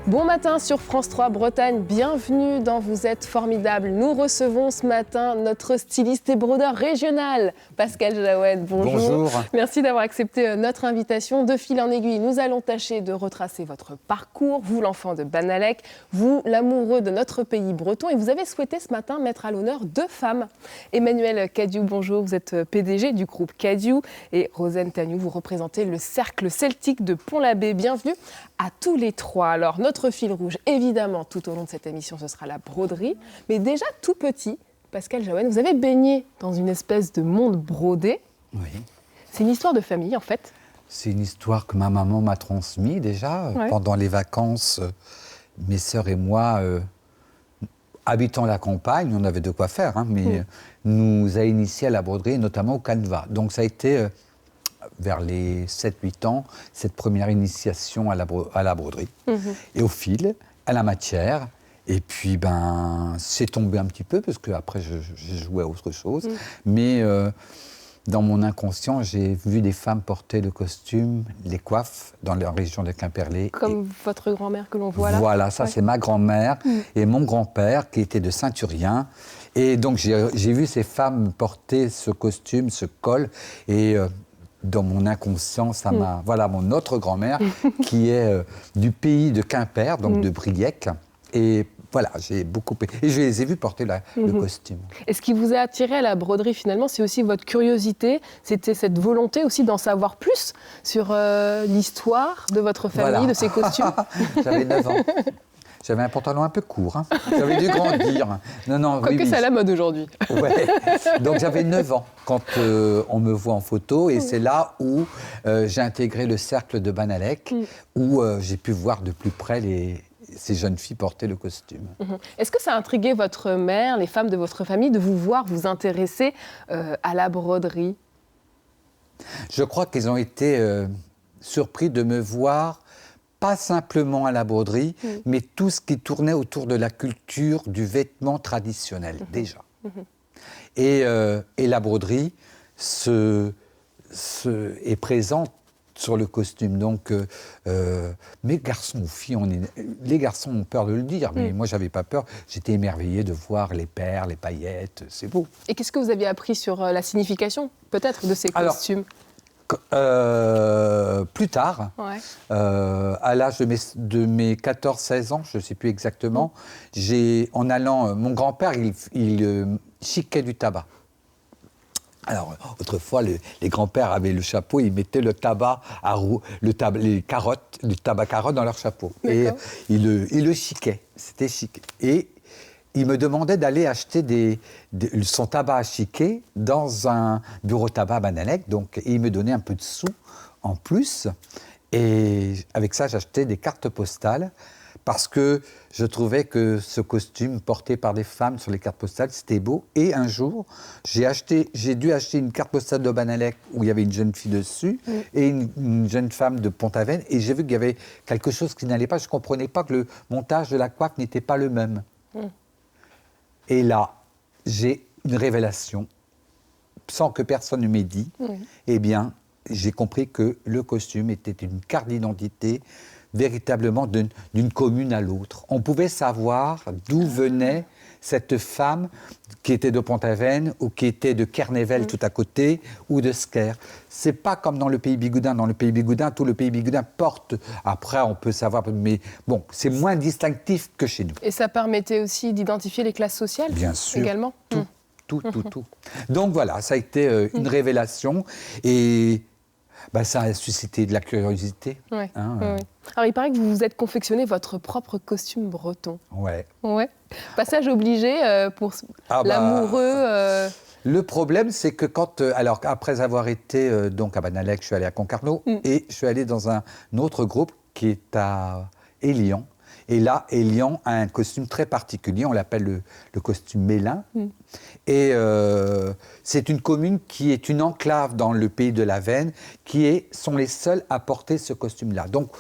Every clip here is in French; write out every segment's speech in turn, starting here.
Bon matin sur France 3 Bretagne, bienvenue dans Vous êtes formidable. Nous recevons ce matin notre styliste et brodeur régional, Pascal Jaoued. Bonjour. Bonjour. Merci d'avoir accepté notre invitation. De fil en aiguille, nous allons tâcher de retracer votre parcours, vous l'enfant de Banalec, vous l'amoureux de notre pays breton. Et vous avez souhaité ce matin mettre à l'honneur deux femmes. Emmanuelle Cadiou, bonjour, vous êtes PDG du groupe Cadiou. Et Rosane Tagnou, vous représentez le cercle celtique de Pont-l'Abbé. Bienvenue à tous les trois. Alors, notre fil rouge, évidemment, tout au long de cette émission, ce sera la broderie. Mais déjà, tout petit, Pascal Jaoued, vous avez baigné dans une espèce de monde brodé. Oui. C'est une histoire de famille, en fait. C'est une histoire que ma maman m'a transmise déjà. Ouais. Pendant les vacances, mes sœurs et moi, habitant la campagne, on avait de quoi faire, hein, mais nous a initiés à la broderie, notamment au canevas. Donc ça a été... vers les 7-8 ans, cette première initiation à la broderie. Et au fil, à la matière. Et puis, c'est tombé un petit peu, parce qu'après, j'ai joué à autre chose. Mais dans mon inconscient, j'ai vu des femmes porter le costume, les coiffes, dans la région de Quimperlé. Comme votre grand-mère que l'on voit là. Voilà, ça, c'est ma grand-mère et mon grand-père, qui était de Saint-Urien. Et donc, j'ai vu ces femmes porter ce costume, ce col, et... dans mon inconscient, ça m'a... Voilà, mon autre grand-mère, qui est du pays de Quimper, donc de Briec. Et voilà, j'ai beaucoup... Et je les ai vus porter le costume. Et ce qui vous a attiré à la broderie, finalement, c'est aussi votre curiosité. C'était cette volonté aussi d'en savoir plus sur l'histoire de votre famille, Voilà. de ces costumes. J'avais 9 ans. J'avais un pantalon un peu court, hein. J'avais dû grandir. Non, Quoique c'est à la mode aujourd'hui. Ouais. Donc j'avais 9 ans quand on me voit en photo, et c'est là où j'ai intégré le cercle de Banalec, où j'ai pu voir de plus près ces jeunes filles porter le costume. Est-ce que ça a intrigué votre mère, les femmes de votre famille, de vous voir vous intéresser à la broderie ? Je crois qu'ils ont été surpris de me voir, pas simplement à la broderie, mais tout ce qui tournait autour de la culture du vêtement traditionnel, déjà. Et la broderie est présente sur le costume. Donc, mes garçons ou filles, les garçons ont peur de le dire, mais moi, j'avais pas peur. J'étais émerveillé de voir les perles, les paillettes, c'est beau. Et qu'est-ce que vous aviez appris sur la signification, peut-être, de ces costumes ? Plus tard, à l'âge de mes 14-16 ans, je ne sais plus exactement, en allant, mon grand-père, il chiquait du tabac. Alors, autrefois, les grands-pères avaient le chapeau, ils mettaient le tabac les carottes, le tabac carotte dans leur chapeau. Et ils le chiquaient, c'était chic. Et il me demandait d'aller acheter son tabac à chiquer dans un bureau tabac à Banalec. Donc, il me donnait un peu de sous en plus. Et avec ça, j'achetais des cartes postales parce que je trouvais que ce costume porté par des femmes sur les cartes postales, c'était beau. Et un jour, j'ai dû acheter une carte postale de Banalec où il y avait une jeune fille dessus et une jeune femme de Pont-Aven. Et j'ai vu qu'il y avait quelque chose qui n'allait pas. Je ne comprenais pas que le montage de la coiffe n'était pas le même. Et là, j'ai une révélation, sans que personne ne m'ait dit. Eh bien, j'ai compris que le costume était une carte d'identité véritablement d'une commune à l'autre. On pouvait savoir d'où venait cette femme qui était de Pont-Aven ou qui était de Kernevel tout à côté ou de Sker. C'est pas comme dans le pays bigoudin. Dans le pays bigoudin, tout le pays bigoudin porte. Après, on peut savoir, mais bon, c'est moins distinctif que chez nous. Et ça permettait aussi d'identifier les classes sociales ? Bien sûr. Également ? Tout. Donc voilà, ça a été une révélation et ça a suscité de la curiosité. Ouais. Alors, il paraît que vous vous êtes confectionné votre propre costume breton. Ouais. Passage obligé pour l'amoureux. Le problème, c'est que après avoir été donc à Banalec, je suis allé à Concarneau et je suis allé dans un autre groupe qui est à Élian. Et là, Élian a un costume très particulier, on l'appelle le costume Mélin. Et c'est une commune qui est une enclave dans le pays de la Veine, sont les seuls à porter ce costume-là. Donc,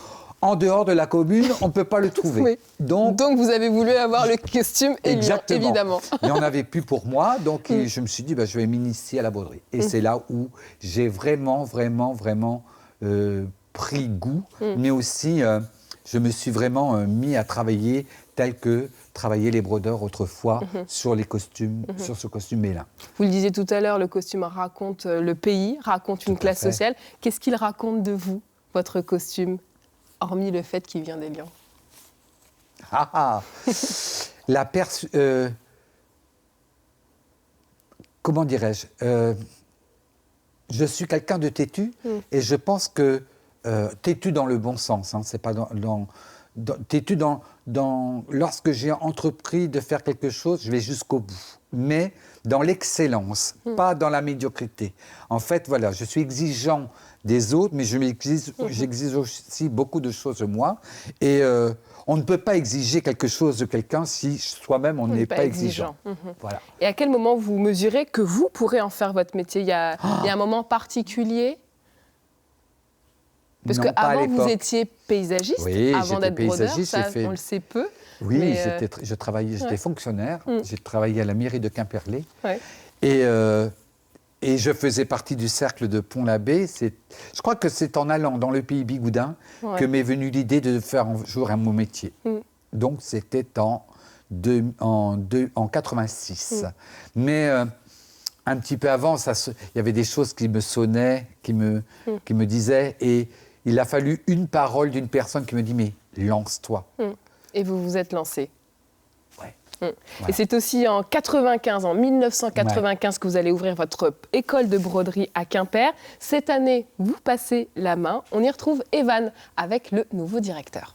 en dehors de la commune, on ne peut pas le trouver. Donc vous avez voulu avoir le costume Élian, évidemment. Il n'y en avait plus pour moi, donc je me suis dit, je vais m'initier à la broderie. Et c'est là où j'ai vraiment pris goût, mais aussi je me suis vraiment mis à travailler tel que travaillaient les brodeurs autrefois sur les costumes, sur ce costume Mélin. Vous le disiez tout à l'heure, le costume raconte le pays, raconte une classe sociale. Qu'est-ce qu'il raconte de vous, votre costume, hormis le fait qu'il vient des Lions? Comment dirais-je, je suis quelqu'un de têtu et je pense que têtu dans le bon sens, hein, c'est pas têtu lorsque j'ai entrepris de faire quelque chose, je vais jusqu'au bout, mais dans l'excellence, pas dans la médiocrité. En fait, voilà, je suis exigeant des autres, mais j'exige aussi beaucoup de choses de moi. Et on ne peut pas exiger quelque chose de quelqu'un si soi-même on n'est pas exigeant. Voilà. Et à quel moment vous mesurez que vous pourrez en faire votre métier? Il y a un moment particulier? Parce qu'avant, vous étiez paysagiste, avant d'être brodeur, ça, on le sait peu. Oui, mais j'étais fonctionnaire, j'ai travaillé à la mairie de Quimperlé. Et je faisais partie du cercle de Pont-l'Abbé. Je crois que c'est en allant dans le pays bigoudin que m'est venue l'idée de faire un jour un mon métier. Donc c'était en 86. Mais un petit peu avant, il y avait des choses qui me sonnaient, qui me disaient. Et il a fallu une parole d'une personne qui me dit « mais lance-toi ». Et vous vous êtes lancé. Voilà. Et c'est aussi en 1995 que vous allez ouvrir votre école de broderie à Quimper. Cette année, vous passez la main. On y retrouve Evan avec le nouveau directeur.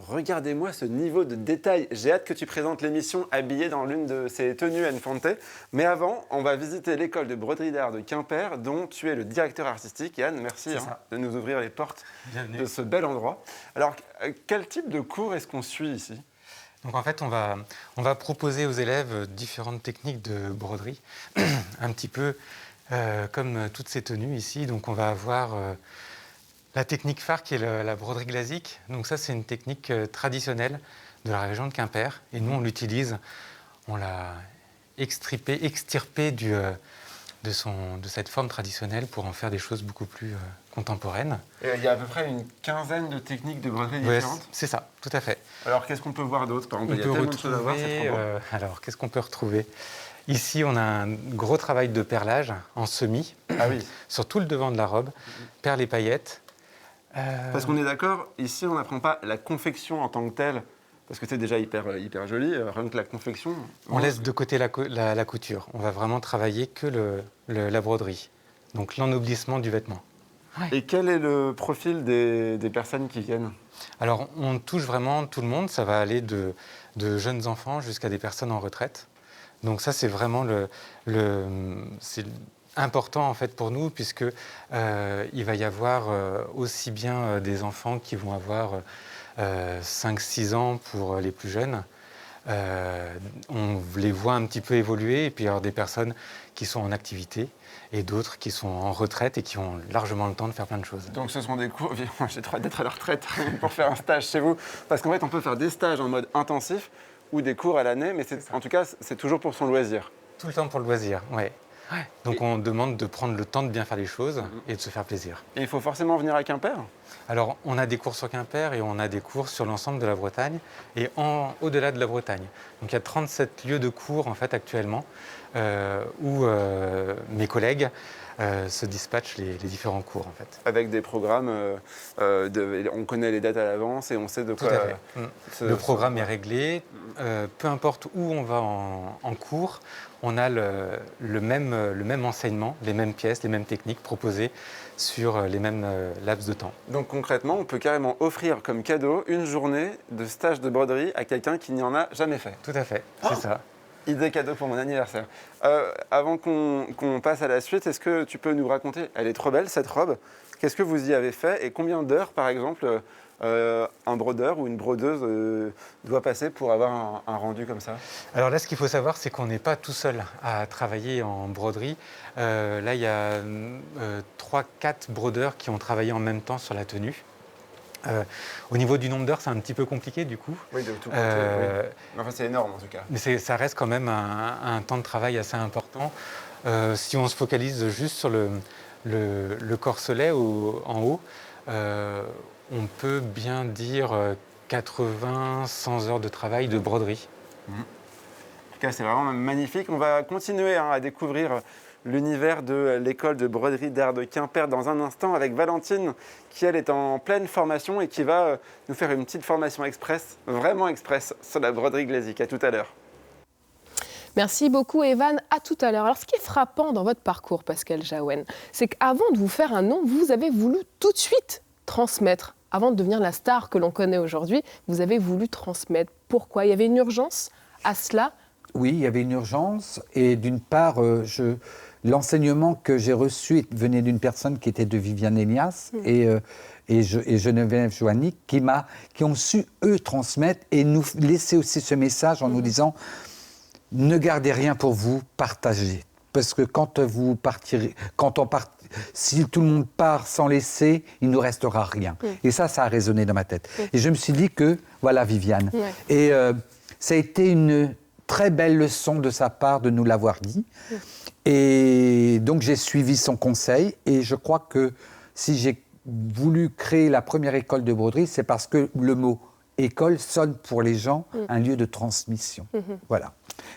Regardez-moi ce niveau de détail. J'ai hâte que tu présentes l'émission habillée dans l'une de ces tenues Enfante. Mais avant, on va visiter l'école de broderie d'art de Quimper, dont tu es le directeur artistique. Yann, merci de nous ouvrir les portes de ce bel endroit. Alors, quel type de cours est-ce qu'on suit ici ? Donc en fait, on va proposer aux élèves différentes techniques de broderie, un petit peu comme toutes ces tenues ici. Donc on va avoir la technique phare qui est la broderie glasique. Donc ça, c'est une technique traditionnelle de la région de Quimper. Et nous, on l'utilise, on l'a extirpé de cette forme traditionnelle pour en faire des choses beaucoup plus contemporaines. Et il y a à peu près une quinzaine de techniques de broderie différentes. C'est ça, tout à fait. Alors, qu'est-ce qu'on peut voir d'autre? Par exemple, il y a tellement de choses à voir, c'est trop beau. Alors, qu'est-ce qu'on peut retrouver? Ici, on a un gros travail de perlage en semis, sur tout le devant de la robe, perles et paillettes. Parce qu'on est d'accord, ici, on n'apprend pas la confection en tant que telle, parce que c'est déjà hyper joli, rien que la confection. On laisse de côté la couture. On va vraiment travailler que la broderie, donc l'ennoblissement du vêtement. Et quel est le profil des personnes qui viennent? Alors, on touche vraiment tout le monde. Ça va aller de jeunes enfants jusqu'à des personnes en retraite. Donc ça, c'est vraiment c'est important en fait pour nous, puisque il va y avoir aussi bien des enfants qui vont avoir 5-6 ans pour les plus jeunes. On les voit un petit peu évoluer, et puis il y avoir des personnes qui sont en activité et d'autres qui sont en retraite et qui ont largement le temps de faire plein de choses. Donc ce sont des cours, j'ai trop hâte d'être à la retraite pour faire un stage chez vous, parce qu'en fait on peut faire des stages en mode intensif ou des cours à l'année, mais en tout cas c'est toujours pour son loisir. Tout le temps pour le loisir, oui. Donc on demande de prendre le temps de bien faire les choses et de se faire plaisir. Et il faut forcément venir à Quimper? Alors on a des cours sur Quimper et on a des cours sur l'ensemble de la Bretagne et au-delà de la Bretagne. Donc il y a 37 lieux de cours en fait actuellement où mes collègues se dispatchent les différents cours en fait. Avec des programmes, on connaît les dates à l'avance et on sait de quoi... Tout à fait. Le programme est réglé, peu importe où on va en cours, on a le même enseignement, les mêmes pièces, les mêmes techniques proposées sur les mêmes laps de temps. Donc concrètement, on peut carrément offrir comme cadeau une journée de stage de broderie à quelqu'un qui n'y en a jamais fait. Tout à fait, c'est ça. Idée cadeau pour mon anniversaire. Avant qu'on passe à la suite, est-ce que tu peux nous raconter, elle est trop belle cette robe, qu'est-ce que vous y avez fait et combien d'heures par exemple un brodeur ou une brodeuse doit passer pour avoir un rendu comme ça? Alors là, ce qu'il faut savoir, c'est qu'on n'est pas tout seul à travailler en broderie. Là, il y a 3-4 brodeurs qui ont travaillé en même temps sur la tenue. Au niveau du nombre d'heures, c'est un petit peu compliqué du coup. Oui, de tout côté, oui. Enfin, c'est énorme en tout cas. Mais ça reste quand même un temps de travail assez important. Si on se focalise juste sur le corselet en haut, on peut bien dire 80-100 heures de travail de broderie. En tout cas, c'est vraiment magnifique. On va continuer à découvrir l'univers de l'école de broderie d'art de Quimper dans un instant avec Valentine qui, elle, est en pleine formation et qui va nous faire une petite formation express, vraiment express, sur la broderie glaisique. À tout à l'heure. Merci beaucoup, Evan. À tout à l'heure. Alors, ce qui est frappant dans votre parcours, Pascal Jaouen, c'est qu'avant de vous faire un nom, vous avez voulu tout de suite transmettre. Avant de devenir la star que l'on connaît aujourd'hui, vous avez voulu transmettre. Pourquoi ? Il y avait une urgence à cela ? Oui, il y avait une urgence. Et d'une part, l'enseignement que j'ai reçu venait d'une personne qui était de Viviane Elias et Geneviève Joannick qui ont su, eux, transmettre et nous laisser aussi ce message en nous disant « Ne gardez rien pour vous, partagez ». Parce que quand vous partirez, si tout le monde part sans laisser, il ne nous restera rien. Et ça a résonné dans ma tête. Et je me suis dit que, voilà Viviane. Et ça a été une très belle leçon de sa part de nous l'avoir dit. Et donc j'ai suivi son conseil. Et je crois que si j'ai voulu créer la première école de broderie, c'est parce que le mot école sonne pour les gens un lieu de transmission. Voilà.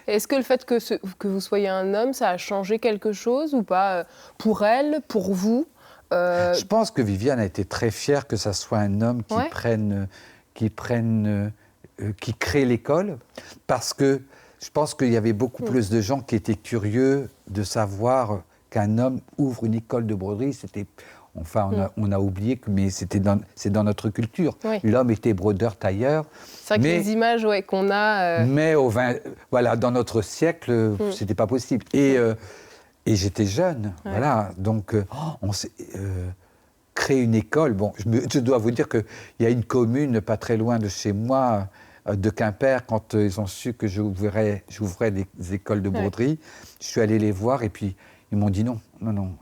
Est-ce que le fait que vous soyez un homme, ça a changé quelque chose ou pas pour elle, pour vous Je pense que Viviane a été très fière que ça soit un homme qui crée l'école, parce que je pense qu'il y avait beaucoup plus de gens qui étaient curieux de savoir qu'un homme ouvre une école de broderie. On a oublié mais c'est dans notre culture. L'homme était brodeur, tailleur. C'est vrai que les images qu'on a... Mais dans notre siècle, c'était pas possible. Et j'étais jeune, voilà. Donc, on s'est créé une école. Bon, je dois vous dire qu'il y a une commune pas très loin de chez moi, de Quimper, quand ils ont su que j'ouvrais des écoles de broderie, je suis allé les voir et puis ils m'ont dit non,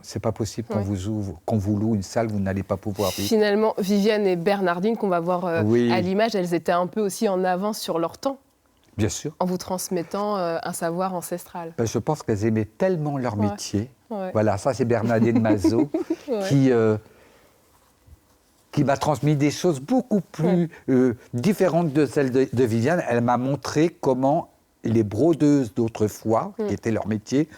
c'est pas possible qu'on vous loue une salle, vous n'allez pas pouvoir vivre. Finalement, Viviane et Bernardine, qu'on va voir à l'image, elles étaient un peu aussi en avance sur leur temps. Bien sûr. En vous transmettant un savoir ancestral. Je pense qu'elles aimaient tellement leur métier. Voilà, ça c'est Bernadette Mazot qui m'a transmis des choses beaucoup plus différentes de celles de Viviane. Elle m'a montré comment les brodeuses d'autrefois, qui était leur métier,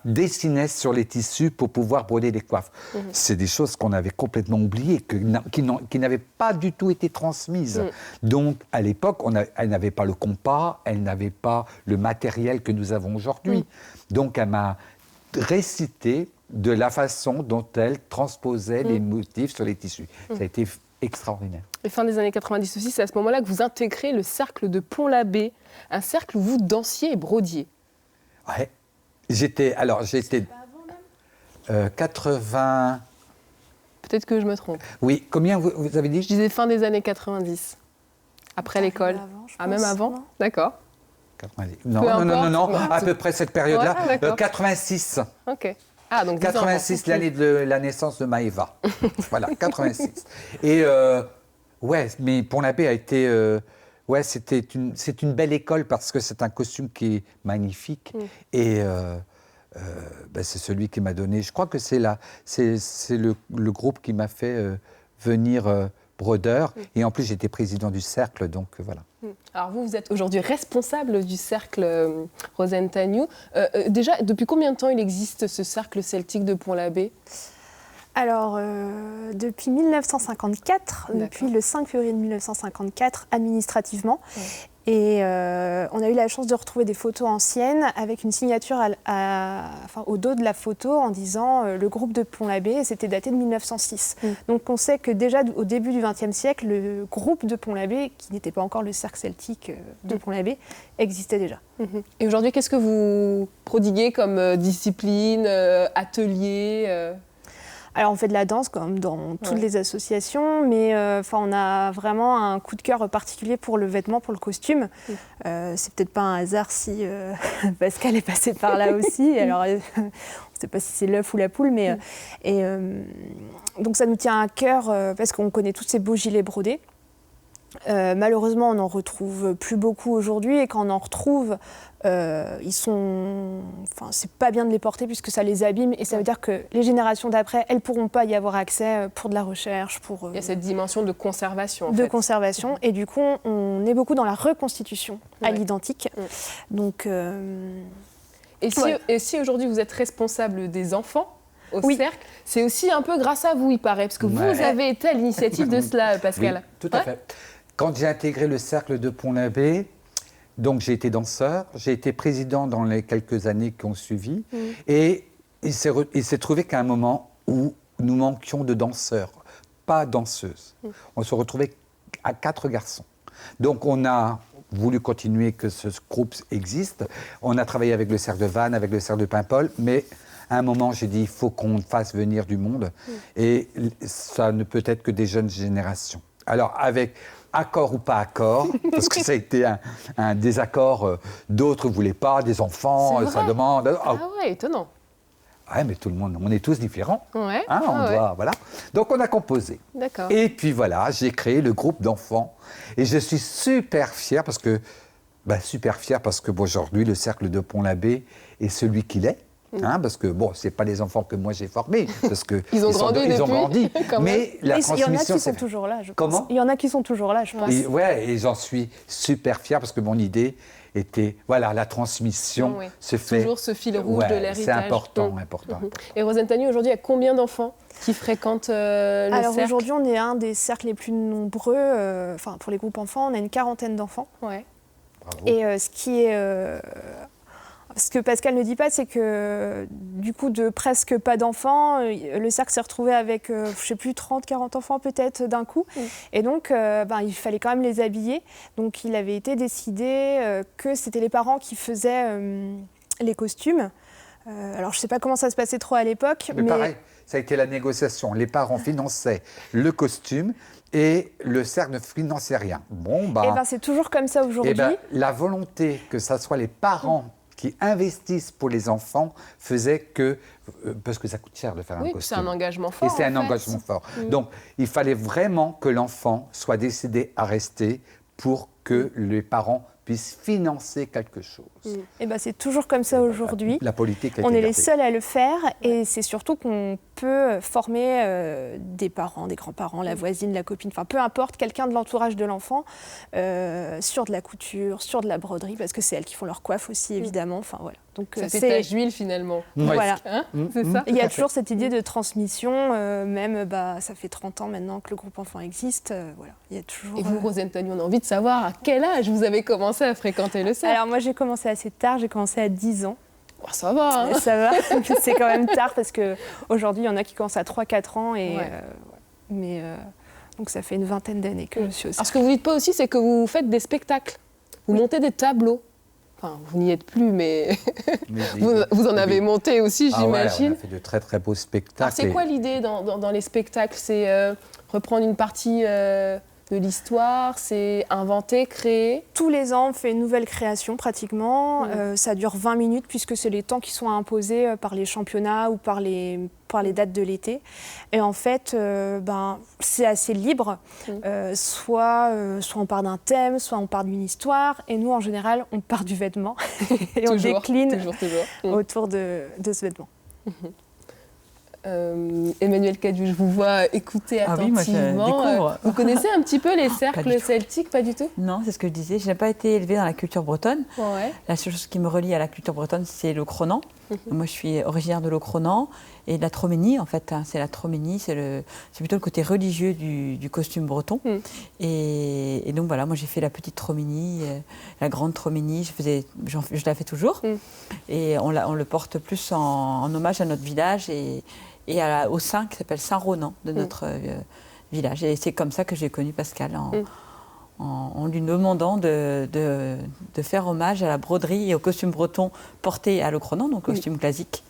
dessinaient sur les tissus pour pouvoir broder des coiffes. C'est des choses qu'on avait complètement oubliées, qui n'avaient pas du tout été transmises. Donc, à l'époque, elle n'avait pas le compas, elle n'avait pas le matériel que nous avons aujourd'hui. Donc, elle m'a récité de la façon dont elle transposait les motifs sur les tissus. Ça a été extraordinaire. Et fin des années 90 aussi, c'est à ce moment-là que vous intégrez le cercle de Pont-l'Abbé, un cercle où vous dansiez et brodiez. Ouais. J'étais pas avant même 80... Peut-être que je me trompe. Oui, combien vous avez dit? Je disais fin des années 90, après l'école. Même avant? D'accord. 90. Non, à peu près cette période-là. 86. Ok. Ah, donc 86, l'année de la naissance de Maëva. Voilà, 86. Et mais Pont-l'Abbé a été... c'est une belle école parce que c'est un costume qui est magnifique. Et c'est celui qui m'a donné... Je crois que c'est le groupe qui m'a fait venir brodeur. Et en plus, j'étais président du cercle, donc voilà. Alors vous êtes aujourd'hui responsable du cercle Rosen-Tagnou. Déjà, depuis combien de temps il existe ce cercle celtique de Pont-l'Abbé ? Alors, depuis 1954, depuis le 5 février 1954, administrativement. Et on a eu la chance de retrouver des photos anciennes avec une signature au dos de la photo en disant le groupe de Pont-l'Abbé, c'était daté de 1906. Donc on sait que déjà au début du XXe siècle, le groupe de Pont-l'Abbé, qui n'était pas encore le cercle celtique de Pont-l'Abbé, existait déjà. Et aujourd'hui, qu'est-ce que vous prodiguez comme discipline, atelier Alors on fait de la danse comme dans toutes les associations, mais on a vraiment un coup de cœur particulier pour le vêtement, pour le costume. C'est peut-être pas un hasard si Pascal est passé par là aussi. Alors on ne sait pas si c'est l'œuf ou la poule, mais donc ça nous tient à cœur parce qu'on connaît tous ces beaux gilets brodés. Malheureusement, on n'en retrouve plus beaucoup aujourd'hui et quand on en retrouve, c'est pas bien de les porter puisque ça les abîme et ça veut dire que les générations d'après, elles pourront pas y avoir accès pour de la recherche, pour... Il y a cette dimension de conservation. Conservation et du coup, on est beaucoup dans la reconstitution à l'identique. Donc... Et si aujourd'hui vous êtes responsable des enfants au cercle, c'est aussi un peu grâce à vous, il paraît, parce que vous avez été à l'initiative de cela, Pascal. Oui, tout à fait. Quand j'ai intégré le cercle de Pont-l'Abbé, donc j'ai été danseur, j'ai été président dans les quelques années qui ont suivi, et il s'est trouvé qu'à un moment où nous manquions de danseurs, pas danseuses. On se retrouvait à 4 garçons. Donc on a voulu continuer que ce groupe existe. On a travaillé avec le cercle de Vannes, avec le cercle de Paimpol, mais à un moment, j'ai dit, il faut qu'on fasse venir du monde. Et ça ne peut être que des jeunes générations. Alors, avec accord ou pas accord, parce que ça a été un désaccord, d'autres ne voulaient pas, des enfants, ça demande... Ah ouais, étonnant. Ouais, mais tout le monde, on est tous différents. Ouais. Voilà. Donc, on a composé. D'accord. Et puis voilà, j'ai créé le groupe d'enfants. Et je suis super fier parce que aujourd'hui, le cercle de Pont-l'Abbé est celui qu'il est. Parce que, c'est pas les enfants que moi j'ai formés, parce que ils ont grandi, mais la transmission... Il y en a qui sont toujours là, je pense. Comment ? Il y en a qui sont toujours là, je pense. Et j'en suis super fier, parce que mon idée était, la transmission se fait... Toujours ce fil rouge de l'héritage. C'est important. Et Rosane Tagnou, aujourd'hui, il y a combien d'enfants qui fréquentent le cercle ? Alors aujourd'hui, on est un des cercles les plus nombreux, pour les groupes enfants, on a une 40aine d'enfants. Ouais. Bravo. Et ce que Pascal ne dit pas, c'est que du coup, de presque pas d'enfants, le cercle s'est retrouvé avec, 30, 40 enfants peut-être d'un coup. Et donc, il fallait quand même les habiller. Donc, il avait été décidé que c'était les parents qui faisaient les costumes. Alors, je ne sais pas comment ça se passait trop à l'époque. Mais pareil, ça a été la négociation. Les parents finançaient le costume et le cercle ne finançait rien. C'est toujours comme ça aujourd'hui. La volonté que ce soit les parents qui investissent pour les enfants faisait que, parce que ça coûte cher de faire un costume. C'est un engagement fort. Et c'est un engagement fort. Donc, il fallait vraiment que l'enfant soit décidé à rester pour que les parents puissent financer quelque chose. C'est toujours comme ça aujourd'hui. La politique a été On est les gardée. seuls à le faire et c'est surtout qu'on peut former des parents, des grands-parents, la voisine, la copine, peu importe, quelqu'un de l'entourage de l'enfant sur de la couture, sur de la broderie, parce que c'est elles qui font leur coiffe aussi, évidemment. Donc, ça fait tache d'huile finalement. Voilà. C'est ça. Il y a toujours cette idée de transmission, ça fait 30 ans maintenant que le groupe enfant existe. Il y a toujours, Et vous, Rosane Tagnou, on a envie de savoir à quel âge vous avez commencé à fréquenter le cercle. Alors moi, j'ai commencé assez tard, j'ai commencé à 10 ans. Ça va. Ça va, c'est quand même tard parce qu'aujourd'hui, il y en a qui commencent à 3-4 ans. Donc ça fait une vingtaine d'années que je suis au cercle. Alors ce que vous ne dites pas aussi, c'est que vous faites des spectacles. Vous montez des tableaux. Enfin, vous n'y êtes plus, mais vous en avez monté aussi, j'imagine. On a fait de très très beaux spectacles. Alors c'est quoi l'idée dans les spectacles ? C'est reprendre une partie de l'histoire, c'est inventer, créer ? Tous les ans, on fait une nouvelle création pratiquement. Ça dure 20 minutes puisque c'est les temps qui sont imposés par les championnats ou par les dates de l'été. Et en fait, c'est assez libre. Soit on part d'un thème, soit on part d'une histoire. Et nous, en général, on part du vêtement et on décline autour de ce vêtement. Emmanuel Cadieux, je vous vois écouter attentivement. Oui, moi je découvre. Vous connaissez un petit peu les cercles celtiques, pas du tout ? Non, c'est ce que je disais. Je n'ai pas été élevée dans la culture bretonne. Ouais. La seule chose qui me relie à la culture bretonne, c'est le cronan. Moi, je suis originaire de l'Ocronan et de la Troménie, en fait. C'est la Troménie, c'est plutôt le côté religieux du costume breton. Et donc, voilà, moi, j'ai fait la petite Troménie, la grande Troménie. Je la fais toujours. Et on le porte plus en hommage à notre village et au saint qui s'appelle Saint-Ronan de notre village. Et c'est comme ça que j'ai connu Pascal, en lui demandant de faire hommage à la broderie et au costume breton porté à l'Ocronan, donc costume classique.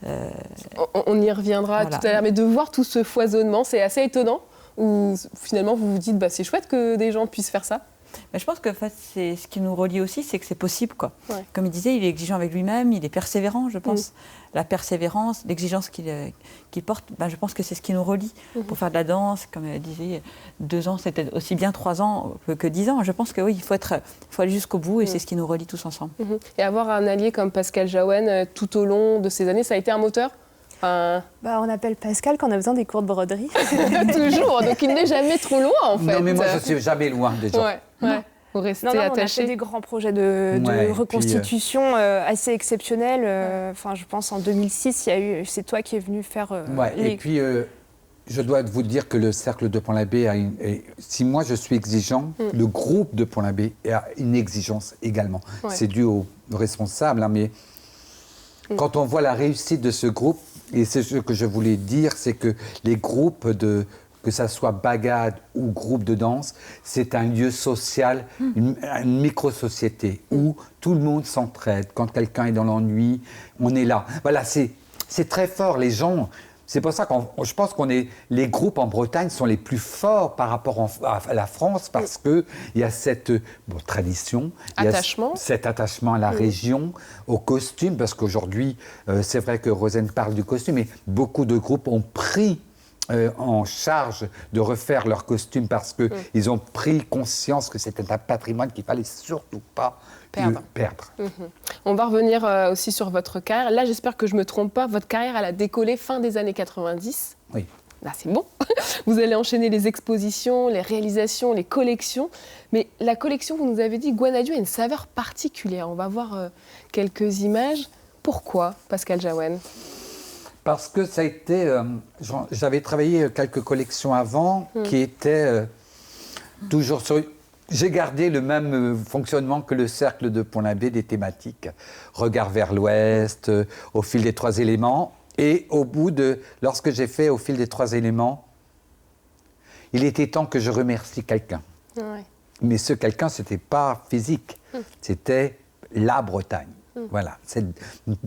On y reviendra tout à l'heure, mais de voir tout ce foisonnement, c'est assez étonnant, ou finalement vous vous dites c'est chouette que des gens puissent faire ça ? Mais je pense que en fait, ce qui nous relie aussi, c'est que c'est possible, quoi. Ouais. Comme il disait, il est exigeant avec lui-même, il est persévérant, je pense. La persévérance, l'exigence qu'il porte, je pense que c'est ce qui nous relie. Pour faire de la danse, comme elle disait, 2 ans, c'était aussi bien 3 ans que 10 ans. Je pense que oui, il faut aller jusqu'au bout et c'est ce qui nous relie tous ensemble. Et avoir un allié comme Pascal Jaouen tout au long de ces années, ça a été un moteur? On appelle Pascal quand on a besoin des cours de broderie. Toujours, donc il n'est jamais trop loin en fait. Non, mais moi, je ne suis jamais loin des gens. Ouais. Vous restez On a attaché. fait des grands projets de reconstitution assez exceptionnels. Je pense en 2006, c'est toi qui es venu faire Et puis, je dois vous dire que le Cercle de Pont-l'Abbé si moi je suis exigeant, le groupe de Pont-l'Abbé a une exigence également. Ouais. C'est dû aux responsables, mais quand on voit la réussite de ce groupe, et c'est ce que je voulais dire, c'est que les groupes que ça soit bagade ou groupe de danse, c'est un lieu social, une micro-société où tout le monde s'entraide. Quand quelqu'un est dans l'ennui, on est là. Voilà, c'est très fort. Les gens, c'est pour ça que je pense les groupes en Bretagne sont les plus forts par rapport à la France parce qu'il y a cette tradition, cet attachement à la région, au costume, parce qu'aujourd'hui, c'est vrai que Rosen parle du costume, mais beaucoup de groupes ont pris en charge de refaire leur costume parce qu'ils ont pris conscience que c'était un patrimoine qu'il ne fallait surtout pas perdre. On va revenir aussi sur votre carrière. Là, j'espère que je ne me trompe pas. Votre carrière, elle a décollé fin des années 90. Oui. Là, c'est bon. Vous allez enchaîner les expositions, les réalisations, les collections. Mais la collection, vous nous avez dit, Gouanadieu a une saveur particulière. On va voir quelques images. Pourquoi, Pascal Jaouen ? Parce que ça a été... j'avais travaillé quelques collections avant qui étaient toujours sur... J'ai gardé le même fonctionnement que le Cercle de Pont-l'Abbé des thématiques. Regard vers l'Ouest, au fil des 3 éléments. Et lorsque j'ai fait au fil des 3 éléments, il était temps que je remercie quelqu'un. Ouais. Mais ce quelqu'un, ce n'était pas physique, c'était la Bretagne. Voilà.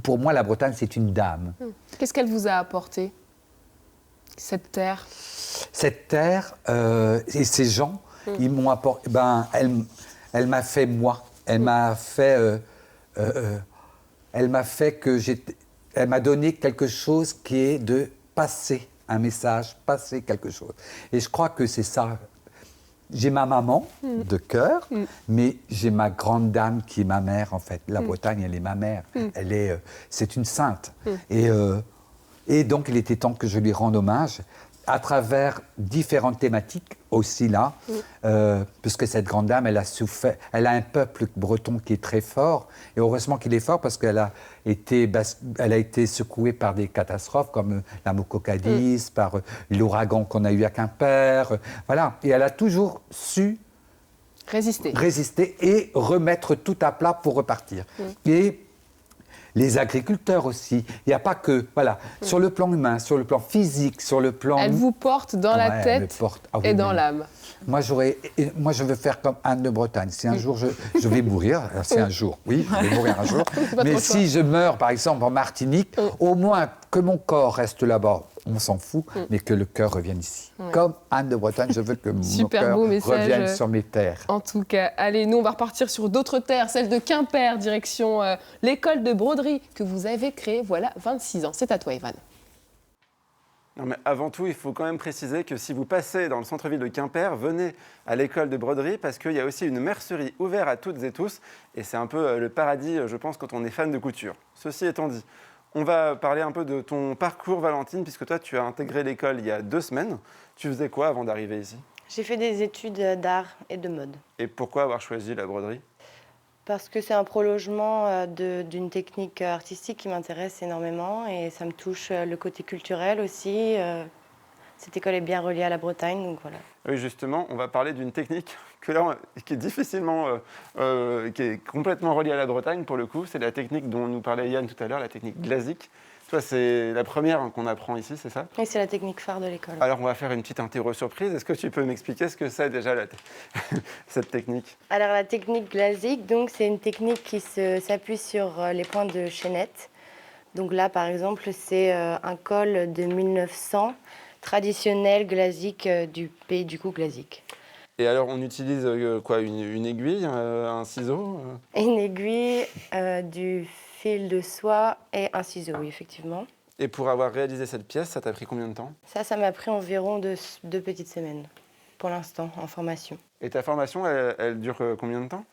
Pour moi, la Bretagne, c'est une dame. Qu'est-ce qu'elle vous a apporté, cette terre ? Cette terre et ces gens, ils m'ont apporté. Elle m'a fait moi. Elle m'a fait. Elle m'a donné quelque chose qui est de passer un message, passer quelque chose. Et je crois que c'est ça. J'ai ma maman de cœur, mais j'ai ma grande dame qui est ma mère, en fait. La Bretagne, elle est ma mère. C'est une sainte. Et donc, il était temps que je lui rende hommage à travers différentes thématiques aussi là, puisque cette grande dame, elle a souffert, elle a un peuple breton qui est très fort, et heureusement qu'il est fort parce qu'elle a été secouée par des catastrophes comme la Mococadis, par l'ouragan qu'on a eu à Quimper, voilà, et elle a toujours su résister et remettre tout à plat pour repartir. Et les agriculteurs aussi. Il n'y a pas que, sur le plan humain, sur le plan physique, sur le plan... Elle vous porte dans la tête et dans l'âme. Moi, je veux faire comme Anne de Bretagne. Si un jour je vais mourir, c'est un jour, oui, je vais mourir un jour. Mais si je meurs, par exemple, en Martinique, au moins que mon corps reste là-bas, on s'en fout, mais que le cœur revienne ici. Ouais. Comme Anne de Bretagne, je veux que mon cœur revienne sur mes terres. En tout cas, allez, nous, on va repartir sur d'autres terres, celle de Quimper, direction l'école de broderie que vous avez créée, voilà, 26 ans. C'est à toi, Evan. Non, mais avant tout, il faut quand même préciser que si vous passez dans le centre-ville de Quimper, venez à l'école de broderie parce qu'il y a aussi une mercerie ouverte à toutes et tous. Et c'est un peu le paradis, je pense, quand on est fan de couture. Ceci étant dit, on va parler un peu de ton parcours, Valentine, puisque toi, tu as intégré l'école il y a 2 semaines. Tu faisais quoi avant d'arriver ici ? J'ai fait des études d'art et de mode. Et pourquoi avoir choisi la broderie ? Parce que c'est un prolongement d'une technique artistique qui m'intéresse énormément et ça me touche le côté culturel aussi. Cette école est bien reliée à la Bretagne, donc voilà. Oui, justement, on va parler d'une technique qui est complètement reliée à la Bretagne pour le coup. C'est la technique dont nous parlait Yann tout à l'heure, la technique glazik. Toi, c'est la première qu'on apprend ici, c'est ça ? Oui, c'est la technique phare de l'école. Alors, on va faire une petite interro surprise. Est-ce que tu peux m'expliquer ce que c'est déjà cette technique ? Alors, la technique glazik, donc, c'est une technique qui s'appuie sur les points de chaînette. Donc là, par exemple, c'est un col de 1900, traditionnel glazik du pays du coup glazik. Et alors, on utilise quoi, une aiguille, un ciseau Une aiguille, du fil de soie et un ciseau, oui, effectivement. Et pour avoir réalisé cette pièce, ça t'a pris combien de temps? Ça m'a pris environ 2 petites semaines, pour l'instant, en formation. Et ta formation, elle dure combien de temps?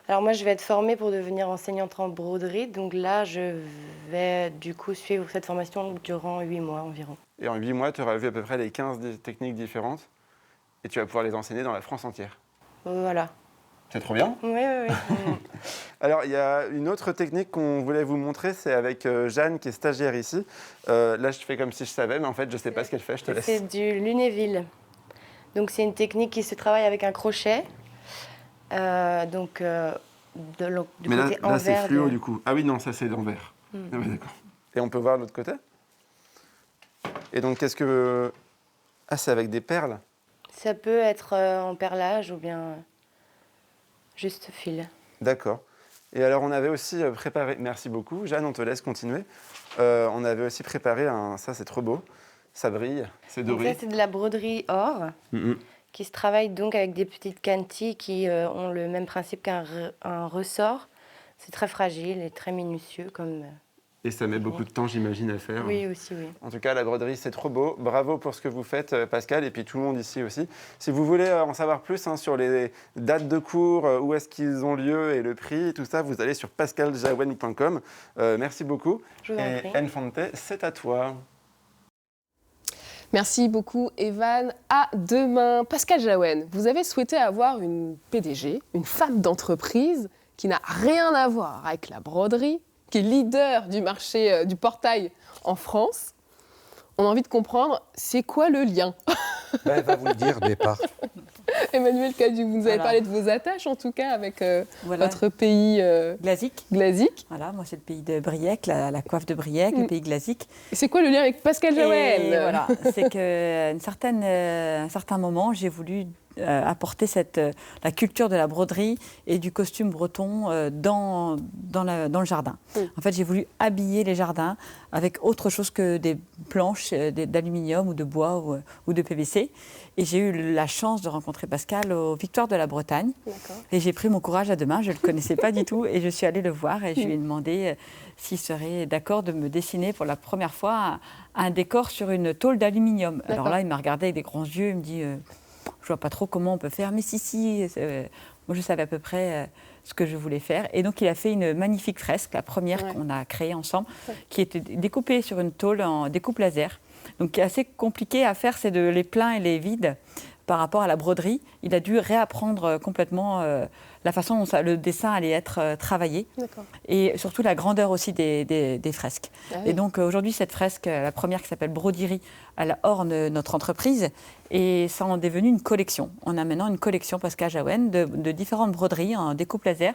Alors moi, je vais être formée pour devenir enseignante en broderie. Donc là, je vais du coup suivre cette formation durant 8 mois environ. Et en 8 mois, tu auras vu à peu près les 15 techniques différentes et tu vas pouvoir les enseigner dans la France entière. Voilà. C'est trop bien. Oui, oui, oui. Alors, il y a une autre technique qu'on voulait vous montrer, c'est avec Jeanne qui est stagiaire ici. Là, je fais comme si je savais, mais en fait, je ne sais pas ce qu'elle fait, je te laisse. C'est du lunéville. Donc c'est une technique qui se travaille avec un crochet. Du Mais côté là c'est envers fluo du coup. Ah oui, non, ça c'est l'envers. Ah oui, d'accord. Et on peut voir l'autre côté? Et donc, qu'est-ce que... Ah, c'est avec des perles? Ça peut être en perlage ou bien juste fil. D'accord. Et alors, on avait aussi préparé... Merci beaucoup. Jeanne, on te laisse continuer. On avait aussi préparé un... Ça, c'est trop beau. Ça brille, c'est Donc doré. ça, c'est de la broderie or qui se travaille donc avec des petites cantilles qui ont le même principe qu'un ressort. C'est très fragile et très minutieux comme... Et ça met beaucoup de temps, j'imagine, à faire. Oui, aussi, oui. En tout cas, la broderie, c'est trop beau. Bravo pour ce que vous faites, Pascal, et puis tout le monde ici aussi. Si vous voulez en savoir plus sur les dates de cours, où est-ce qu'ils ont lieu et le prix, tout ça, vous allez sur pascaljaouen.com. Merci beaucoup. Je vous en prie. Et Enfante, c'est à toi. Merci beaucoup, Evan. À demain. Pascal Jaouen, vous avez souhaité avoir une PDG, une femme d'entreprise qui n'a rien à voir avec la broderie, qui est leader du marché du portail en France. On a envie de comprendre, c'est quoi le lien? Elle va vous le dire au départ. Emmanuel Cadieux, vous nous avez parlé de vos attaches, en tout cas, avec votre pays Glazik. Glazik. Voilà, moi c'est le pays de Briec, la coiffe de Briec, le pays Glazik. Et c'est quoi le lien avec Pascal Jaouen? Et voilà, c'est qu'à un certain moment, j'ai voulu apporter la culture de la broderie et du costume breton dans le jardin. En fait, j'ai voulu habiller les jardins avec autre chose que des planches d'aluminium ou de bois ou de PVC. Et j'ai eu la chance de rencontrer Pascal aux Victoires de la Bretagne. Et j'ai pris mon courage à deux mains, je ne le connaissais pas du tout. Et je suis allée le voir et je lui ai demandé s'il serait d'accord de me dessiner pour la première fois un décor sur une tôle d'aluminium. Alors là, il m'a regardé avec des grands yeux, il me dit... je vois pas trop comment on peut faire, mais si, moi je savais à peu près ce que je voulais faire. Et donc il a fait une magnifique fresque, la première qu'on a créée ensemble, qui était découpée sur une tôle en découpe laser. Donc qui est assez compliqué à faire, c'est les pleins et les vides par rapport à la broderie. Il a dû réapprendre complètement la façon dont le dessin allait être travaillé. Et surtout la grandeur aussi des fresques. Et donc aujourd'hui, cette fresque, la première qui s'appelle Broderie, elle orne notre entreprise et ça en est devenu une collection. On a maintenant une collection Pascal Jaouen de différentes broderies en découpe laser.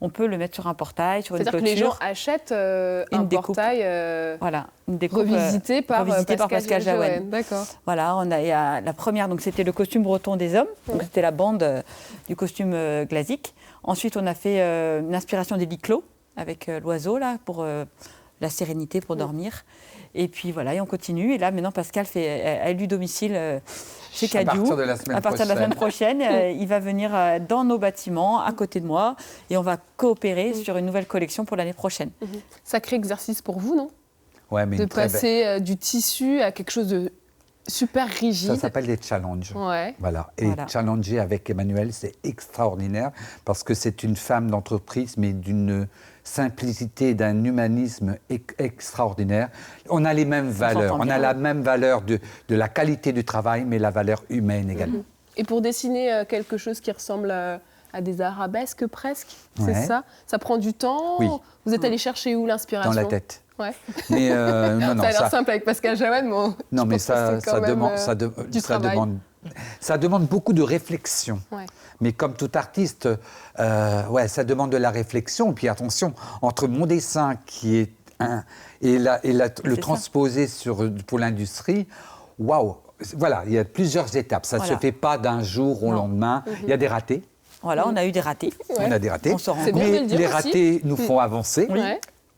On peut le mettre sur un portail, sur une clôture. C'est-à-dire que les gens achètent un portail voilà, une découpe, revisité par Pascal Jaouen. D'accord. Voilà, il y a la première, donc c'était le costume breton des hommes. Donc c'était la bande du costume Glazik. Ensuite, on a fait une inspiration des lits clos avec l'oiseau là pour la sérénité pour dormir. Et puis voilà, et on continue. Et là, maintenant, Pascal a élu domicile chez Cadieux. À partir de la semaine prochaine, il va venir dans nos bâtiments, à côté de moi, et on va coopérer sur une nouvelle collection pour l'année prochaine. Sacré exercice pour vous, non? Ouais, mais de passer du tissu à quelque chose de super rigide. Ça s'appelle des challenges. Ouais. Voilà. Et challenger avec Emmanuel, c'est extraordinaire parce que c'est une femme d'entreprise, mais d'une simplicité, d'un humanisme extraordinaire. On a les mêmes valeurs. On a la même valeur de la qualité du travail, mais la valeur humaine également. Et pour dessiner quelque chose qui ressemble à des arabesques presque, c'est ça? Ça prend du temps? Oui. Vous êtes allé chercher où l'inspiration? Dans la tête. Ouais. Mais non, ça a l'air simple avec Pascal Jaouen, mais non, mais ça demande beaucoup de réflexion. Ouais. Mais comme tout artiste, ça demande de la réflexion. Puis attention, entre mon dessin qui est le transposer pour l'industrie, waouh! Voilà, il y a plusieurs étapes. Ça ne se fait pas d'un jour au lendemain. Il y a des ratés. Voilà, on a eu des ratés. Ouais. On a des ratés. On se rend compte. Mais les ratés nous font avancer. Oui.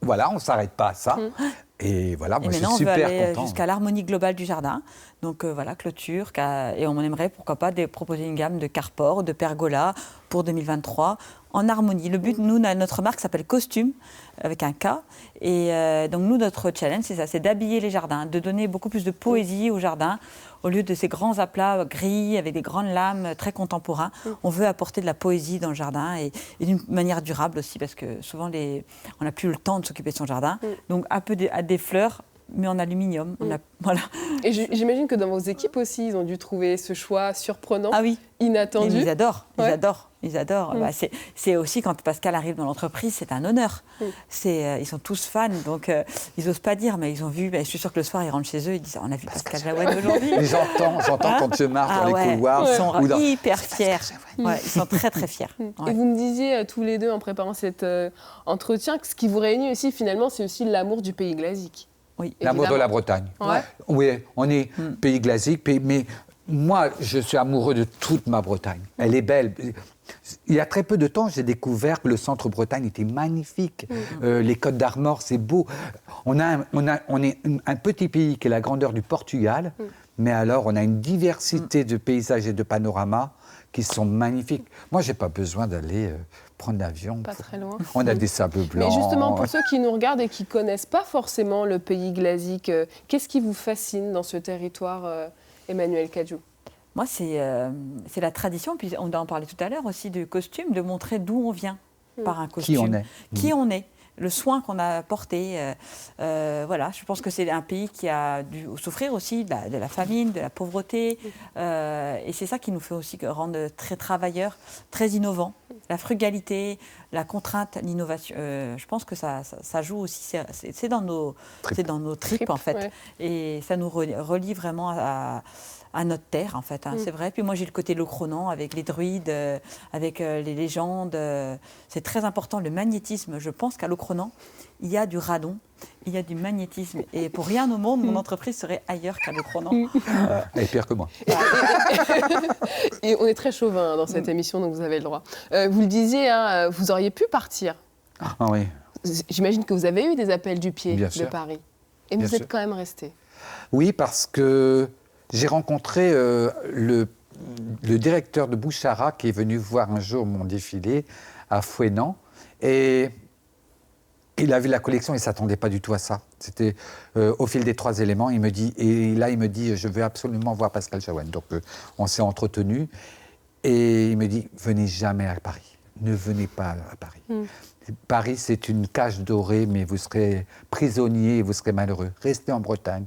Voilà, on ne s'arrête pas à ça. Et voilà, moi je suis maintenant, on veut super aller content. jusqu'à l'harmonie globale du jardin. Donc voilà, clôture. Et on aimerait, pourquoi pas, proposer une gamme de carport, de pergola pour 2023 en harmonie. Le but, nous, notre marque s'appelle Costume, avec un K. Et donc nous, notre challenge, c'est ça, c'est d'habiller les jardins, de donner beaucoup plus de poésie au jardin. Au lieu de ces grands aplats gris avec des grandes lames très contemporains, on veut apporter de la poésie dans le jardin et d'une manière durable aussi, parce que souvent, on n'a plus le temps de s'occuper de son jardin. Donc un peu des fleurs, mais en aluminium. Voilà. Et j'imagine que dans vos équipes aussi, ils ont dû trouver ce choix surprenant, Ah oui. inattendu. Et ils adorent, Ouais. ils adorent. Bah, c'est aussi quand Pascal arrive dans l'entreprise, c'est un honneur. Ils sont tous fans, donc ils n'osent pas dire, mais ils ont vu. Je suis sûre que le soir, ils rentrent chez eux, ils disent, on a vu Pascal Jaouane aujourd'hui. Mais j'entends quand je marche dans les couloirs. Ils sont ou dans- hyper fiers. Ouais, ils sont très très fiers. Ouais. Et vous me disiez tous les deux en préparant cet entretien que ce qui vous réunit aussi finalement, c'est aussi l'amour du pays glasique. Oui. L'amour de la Bretagne. Ouais. Oui, on est pays glasique, mais moi, je suis amoureux de toute ma Bretagne. Elle est belle. Il y a très peu de temps, j'ai découvert que le centre Bretagne était magnifique. Les Côtes d'Armor, c'est beau. On est un petit pays qui est la grandeur du Portugal, mais alors on a une diversité de paysages et de panoramas qui sont magnifiques. Moi, je n'ai pas besoin d'aller prendre l'avion. Pas très loin. On a des sables blancs. Mais justement, pour ceux qui nous regardent et qui ne connaissent pas forcément le pays glasique, qu'est-ce qui vous fascine dans ce territoire, Emmanuel Cadieux? Moi, c'est la tradition, puis on en parlait tout à l'heure aussi, du costume, de montrer d'où on vient par un costume. Qui on est. Qui on est. Le soin qu'on a porté. Voilà, je pense que c'est un pays qui a dû souffrir aussi de la famine, de la pauvreté. Et c'est ça qui nous fait aussi rendre très travailleurs, très innovants. La frugalité, la contrainte, l'innovation. Je pense que ça joue aussi. C'est dans nos tripes, en fait. Ouais. Et ça nous relie vraiment à notre terre, en fait, c'est vrai. Puis moi, j'ai le côté locronan avec les druides, avec les légendes. C'est très important, le magnétisme. Je pense qu'à Locronan, il y a du radon, il y a du magnétisme. Et pour rien au monde, mon entreprise serait ailleurs qu'à Locronan. Elle est pire que moi. Et on est très chauvin dans cette émission, donc vous avez le droit. Vous le disiez, vous auriez pu partir. Ah oui. J'imagine que vous avez eu des appels du pied Bien de sûr. Paris. Et Bien vous êtes sûr. quand même resté. Oui, parce que j'ai rencontré le directeur de Bouchara qui est venu voir un jour mon défilé à Fouesnant. Et il a vu la collection, il ne s'attendait pas du tout à ça. C'était au fil des 3 éléments. Il me dit, je veux absolument voir Pascal Jaouane. Donc on s'est entretenu. Et il me dit, venez jamais à Paris. Ne venez pas à Paris. Paris, c'est une cage dorée, mais vous serez prisonnier et vous serez malheureux. Restez en Bretagne.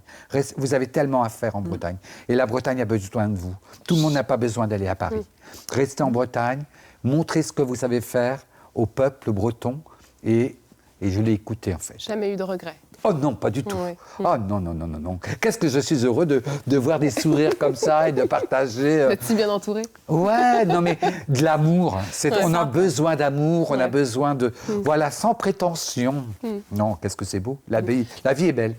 Vous avez tellement à faire en Bretagne. Et la Bretagne a besoin de vous. Tout le monde n'a pas besoin d'aller à Paris. Restez en Bretagne, montrez ce que vous savez faire au peuple breton. Et je l'ai écouté, en fait. Jamais eu de regrets. Oh non, pas du tout. Oui. Oh non, non, non, non, non. Qu'est-ce que je suis heureux de voir des sourires comme ça et de partager. Vous êtes si bien entouré. Ouais, non mais de l'amour. On a ça. besoin d'amour, on a Ouais. besoin de... Voilà, sans prétention. Non, qu'est-ce que c'est beau. La vie est belle.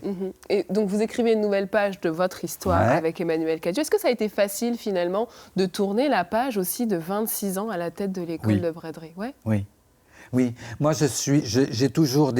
Et donc vous écrivez une nouvelle page de votre histoire Ouais. avec Emmanuel Cadieux. Est-ce que ça a été facile finalement de tourner la page aussi de 26 ans à la tête de l'école Oui. de braderie? Ouais. Oui. Oui, moi j'ai toujours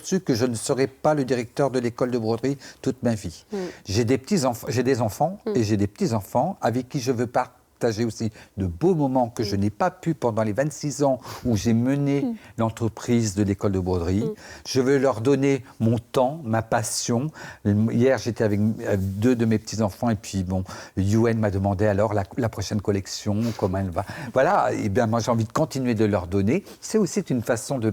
su que je ne serais pas le directeur de l'école de broderie toute ma vie. J'ai des enfants et j'ai des petits-enfants avec qui je veux partager aussi de beaux moments que je n'ai pas pu pendant les 26 ans où j'ai mené l'entreprise de l'école de broderie. Je veux leur donner mon temps, ma passion. Hier, j'étais avec 2 de mes petits-enfants et puis bon, Yuen m'a demandé alors la prochaine collection, comment elle va. Voilà, et bien moi j'ai envie de continuer de leur donner. C'est aussi une façon de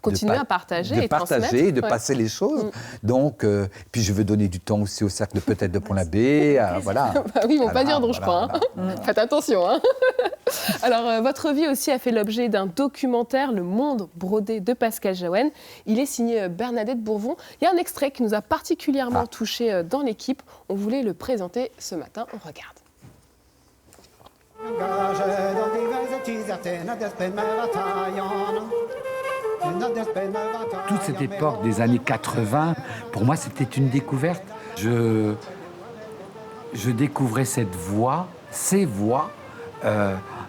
Continuer à partager de et partager, transmettre. de Ouais. passer les choses. Donc, puis je veux donner du temps aussi au cercle peut-être de Pont-l'Abbé. Voilà. Bah oui, ils vont pas Voilà, dire donc je voilà, crois. voilà. Faites attention. Alors, votre vie aussi a fait l'objet d'un documentaire, Le Monde brodé de Pascal Jaouane. Il est signé Bernadette Bourvon. Il y a un extrait qui nous a particulièrement touché dans l'équipe. On voulait le présenter ce matin. On regarde. Toute cette époque des années 80, pour moi, c'était une découverte. Je découvrais cette voix, ces voix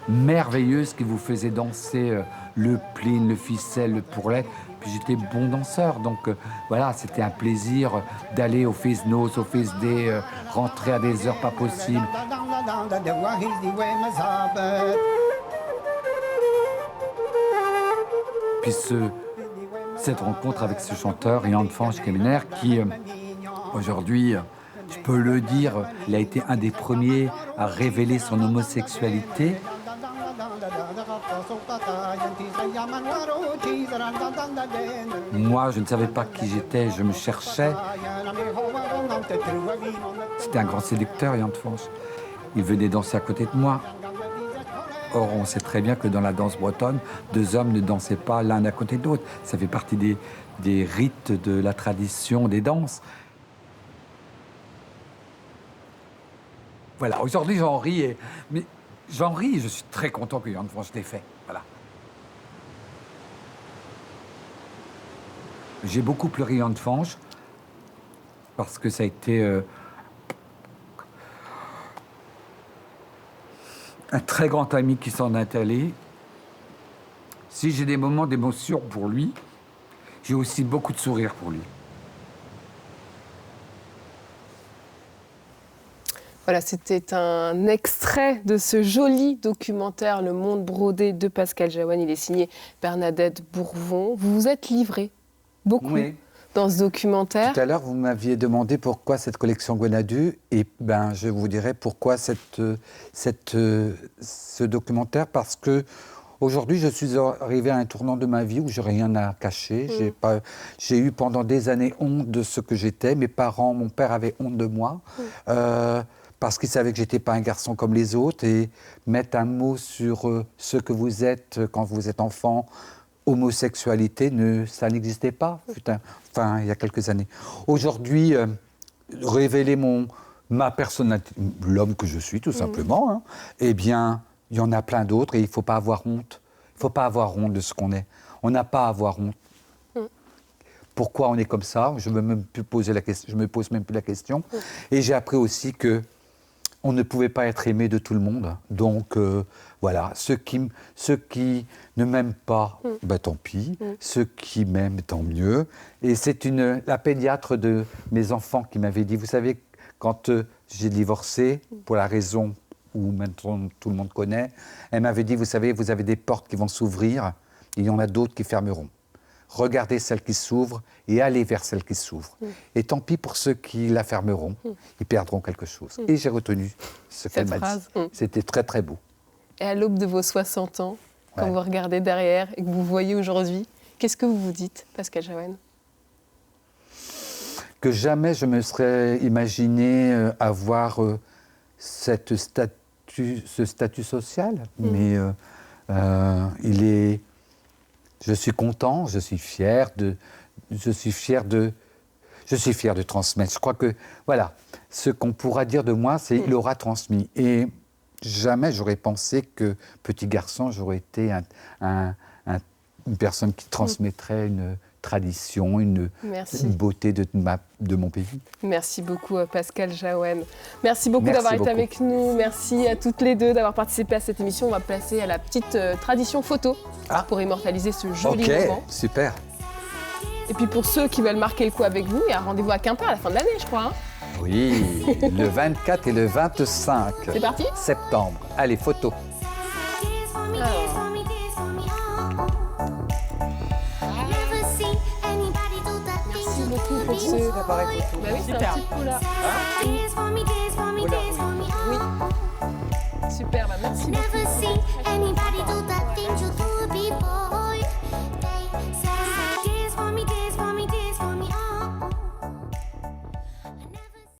merveilleuses qui vous faisaient danser le pline, le ficelle, le pourlet. Puis j'étais bon danseur, donc voilà, c'était un plaisir d'aller au Fest Noz, au Fest Day, rentrer à des heures pas possibles. Puis cette rencontre avec ce chanteur, Jan Fange Kemener, qui aujourd'hui, je peux le dire, il a été un des premiers à révéler son homosexualité. Moi, je ne savais pas qui j'étais, je me cherchais. C'était un grand séducteur, Jan Fange. Il venait danser à côté de moi. Or, on sait très bien que dans la danse bretonne, deux hommes ne dansaient pas l'un à côté de l'autre. Ça fait partie des rites de la tradition des danses. Voilà, aujourd'hui j'en ris, mais j'en ris, je suis très content que Jan Fange l'ait fait. Voilà. J'ai beaucoup pleuré Jan Fange parce que ça a été un très grand ami qui s'en est allé. Si j'ai des moments d'émotion pour lui, j'ai aussi beaucoup de sourires pour lui. Voilà, c'était un extrait de ce joli documentaire Le Monde brodé de Pascal Jaouane. Il est signé Bernadette Bourvon. Vous vous êtes livré beaucoup dans ce documentaire. Tout à l'heure, vous m'aviez demandé pourquoi cette collection Gwenadu. Et ben, je vous dirais pourquoi ce documentaire. Parce que aujourd'hui, je suis arrivé à un tournant de ma vie où je n'ai rien à cacher. J'ai eu pendant des années honte de ce que j'étais. Mes parents, mon père avait honte de moi. Parce qu'il savait que je n'étais pas un garçon comme les autres. Et mettre un mot sur ce que vous êtes quand vous êtes enfant, homosexualité, ça n'existait pas, enfin, il y a quelques années. Aujourd'hui, révéler ma personnalité, l'homme que je suis, tout simplement, hein, eh bien, il y en a plein d'autres et il ne faut pas avoir honte. Il ne faut pas avoir honte de ce qu'on est. On n'a pas à avoir honte. Pourquoi on est comme ça? Je ne me pose même plus la question. Et j'ai appris aussi que on ne pouvait pas être aimé de tout le monde. Donc, voilà, ceux qui ne m'aiment pas, ben, tant pis. Ceux qui m'aiment, tant mieux. Et c'est la pédiatre de mes enfants qui m'avait dit, vous savez, quand j'ai divorcé, pour la raison où maintenant tout le monde connaît, elle m'avait dit, vous savez, vous avez des portes qui vont s'ouvrir, et il y en a d'autres qui fermeront. Regardez celles qui s'ouvrent et allez vers celles qui s'ouvrent. Et tant pis pour ceux qui la fermeront, ils perdront quelque chose. Et j'ai retenu ce qu'elle m'a dit. C'était très, très beau. Et à l'aube de vos 60 ans, quand vous regardez derrière et que vous voyez aujourd'hui, qu'est-ce que vous vous dites, Pascal Jaouane? Que jamais je me serais imaginé avoir ce statut social. Mais je suis content, je suis fier de transmettre. Je crois que, voilà, ce qu'on pourra dire de moi, c'est qu'il aura transmis. Et jamais j'aurais pensé que, petit garçon, j'aurais été une personne qui transmettrait une tradition, une beauté de mon pays. Merci beaucoup, Pascal Jaouane. Merci beaucoup d'avoir été avec nous. Merci à toutes les deux d'avoir participé à cette émission. On va passer à la petite tradition photo pour immortaliser ce joli moment. Ok, super. Et puis pour ceux qui veulent marquer le coup avec vous, il y a un rendez-vous à Quimper à la fin de l'année, je crois. Oui, le 24 et le 25 C'est parti septembre. Allez, photo. Merci beaucoup pour ce appareil photo. Bah oui, c'est un petit coup là. Oui. Super, bah merci beaucoup.